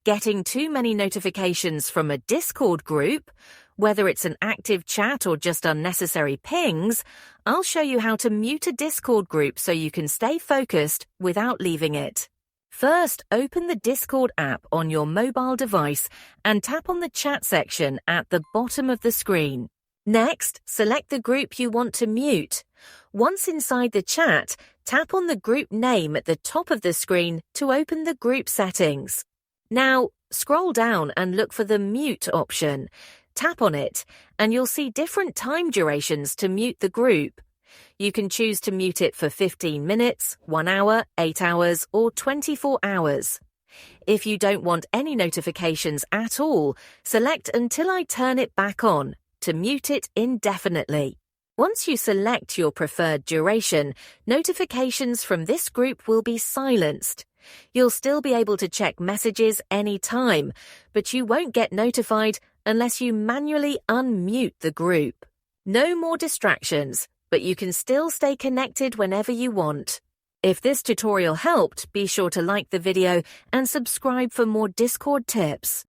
Getting too many notifications from a Discord group, whether it's an active chat or just unnecessary pings, I'll show you how to mute a Discord group so you can stay focused without leaving it. First, open the Discord app on your mobile device and tap on the chat section at the bottom of the screen. Next, select the group you want to mute. Once inside the chat, tap on the group name at the top of the screen to open the group settings. Now, scroll down and look for the mute option. Tap on it, and you'll see different time durations to mute the group. You can choose to mute it for 15 minutes, 1 hour, 8 hours, or 24 hours. If you don't want any notifications at all, select Until I Turn It Back On to mute it indefinitely. Once you select your preferred duration, notifications from this group will be silenced. You'll still be able to check messages anytime, but you won't get notified unless you manually unmute the group. No more distractions, but you can still stay connected whenever you want. If this tutorial helped, be sure to like the video and subscribe for more Discord tips.